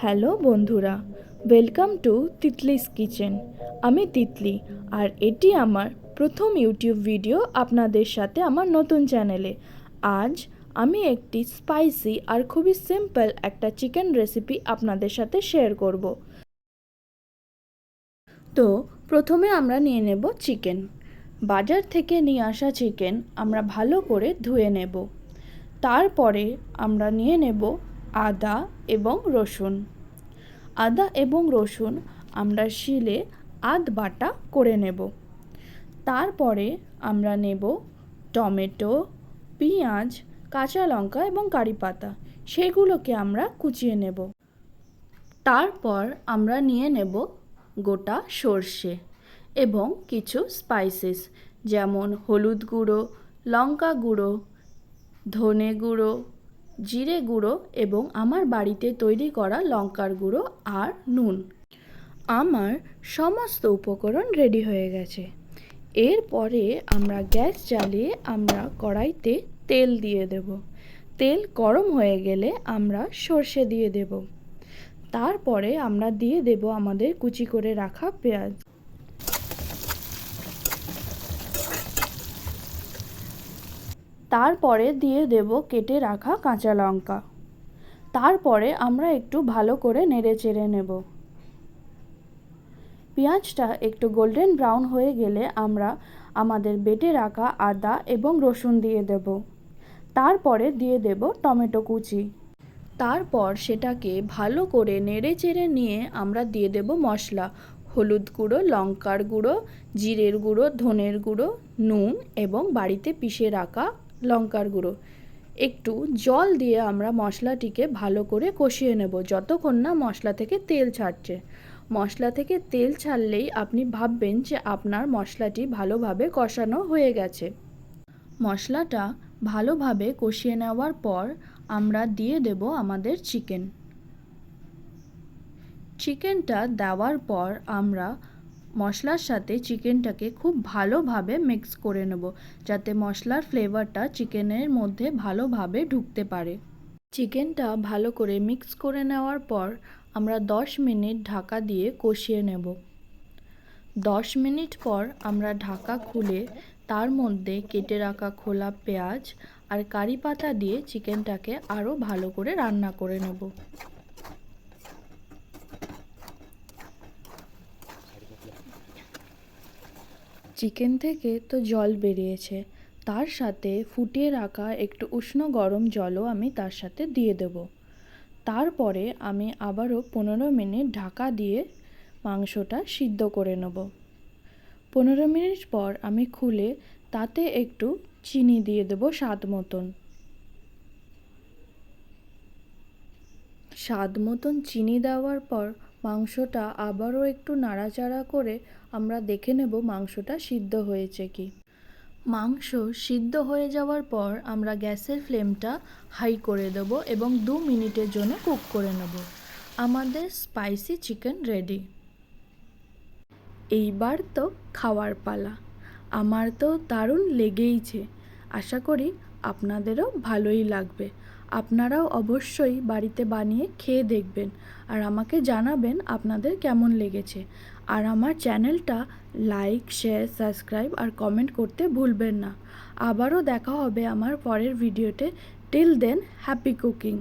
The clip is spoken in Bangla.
হ্যালো বন্ধুরা, ওয়েলকাম টু তিতলিস কিচেন। আমি তিতলি, আর এটি আমার প্রথম ইউটিউব ভিডিও আপনাদের সাথে আমার নতুন চ্যানেলে। আজ আমি একটি স্পাইসি আর খুবই সিম্পল একটা চিকেন রেসিপি আপনাদের সাথে শেয়ার করব। তো প্রথমে আমরা নিয়ে নেব চিকেন। বাজার থেকে নিয়ে আসা চিকেন আমরা ভালো করে ধুয়ে নেব। তারপরে আমরা নিয়ে নেব আদা এবং রসুন। আদা এবং রসুন আমরা শিলে আধ বাটা করে নেব। তারপরে আমরা নেব টমেটো, পেঁয়াজ, কাঁচা লঙ্কা এবং কারি পাতা, সেগুলোকে আমরা কুচিয়ে নেব। তারপর আমরা নিয়ে নেব গোটা সর্ষে এবং কিছু স্পাইসেস, যেমন হলুদ গুঁড়ো, লঙ্কা গুঁড়ো, ধনে গুঁড়ো, জিরে গুঁড়ো এবং আমার বাড়িতে তৈরি করা লঙ্কার গুঁড়ো আর নুন। আমার সমস্ত উপকরণ রেডি হয়ে গেছে। এরপরে আমরা গ্যাস জ্বালিয়ে আমরা কড়াইতে তেল দিয়ে দেব। তেল গরম হয়ে গেলে আমরা সর্ষে দিয়ে দেব। তারপরে আমরা দিয়ে দেব আমাদের কুচি করে রাখা পেঁয়াজ। তারপরে দিয়ে দেব কেটে রাখা কাঁচা লঙ্কা। তারপরে আমরা একটু ভালো করে নেড়ে চেড়ে নেব। পেঁয়াজটা একটু গোল্ডেন ব্রাউন হয়ে গেলে আমরা আমাদের বেটে রাখা আদা এবং রসুন দিয়ে দেব। তারপরে দিয়ে দেব টমেটো কুচি। তারপর সেটাকে ভালো করে নেড়ে চেড়ে নিয়ে আমরা দিয়ে দেব মশলা, হলুদ গুঁড়ো, লঙ্কার গুঁড়ো, জিরের গুঁড়ো, ধনের গুঁড়ো, নুন এবং বাড়িতে পিষে রাখা লঙ্কার গুঁড়ো। একটু জল দিয়ে আমরা মশলাটিকে ভালো করে কষিয়ে নেব যতক্ষণ না মশলা থেকে তেল ছাড়ছে। মশলা থেকে তেল ছাড়লেই আপনি ভাববেন যে আপনার মশলাটি ভালোভাবে কষানো হয়ে গেছে। মশলাটা ভালোভাবে কষিয়ে নেওয়ার পর আমরা দিয়ে দেব আমাদের চিকেনটা দেওয়ার পর আমরা মশলার সাথে চিকেনটাকে খুব ভালোভাবে মিক্স করে নেব, যাতে মশলার ফ্লেভারটা চিকেনের মধ্যে ভালোভাবে ঢুকতে পারে। চিকেনটা ভালো করে মিক্স করে নেওয়ার পর আমরা 10 মিনিট ঢাকা দিয়ে কষিয়ে নেব। 10 মিনিট পর আমরা ঢাকা খুলে তার মধ্যে কেটে রাখা খোলা পেঁয়াজ আর কারি পাতা দিয়ে চিকেনটাকে আরও ভালো করে রান্না করে নেব। চিকেন থেকে তো জল বেরিয়েছে, তার সাথে ফুটিয়ে রাখা একটু উষ্ণ গরম জলও আমি তার সাথে দিয়ে দেব। তারপরে আমি আবারও 15 মিনিট ঢাকা দিয়ে মাংসটা সিদ্ধ করে নেব। 15 মিনিট পর আমি খুলে তাতে একটু চিনি দিয়ে দেব স্বাদ মতন। স্বাদ মতন চিনি দেওয়ার পর মাংসটা আবারও একটু নাড়াচাড়া করে আমরা দেখে নেব মাংসটা সিদ্ধ হয়েছে কি। মাংস সিদ্ধ হয়ে যাওয়ার পর আমরা গ্যাসের ফ্লেমটা হাই করে দেব এবং 2 মিনিটের জন্য কুক করে নেব। আমাদের স্পাইসি চিকেন রেডি। এইবার তো খাওয়ার পালা। আমার তো দারুণ লেগেইছে, আশা করি আপনাদেরও ভালোই লাগবে। আপনারাও অবশ্যই বাড়িতে বানিয়ে খেয়ে দেখবেন আর আমাকে জানাবেন আপনাদের কেমন লেগেছে। আর আমার চ্যানেলটা লাইক, শেয়ার, সাবস্ক্রাইব আর কমেন্ট করতে ভুলবেন না। আবারও দেখা হবে আমার পরের ভিডিওতে। Till then, happy cooking.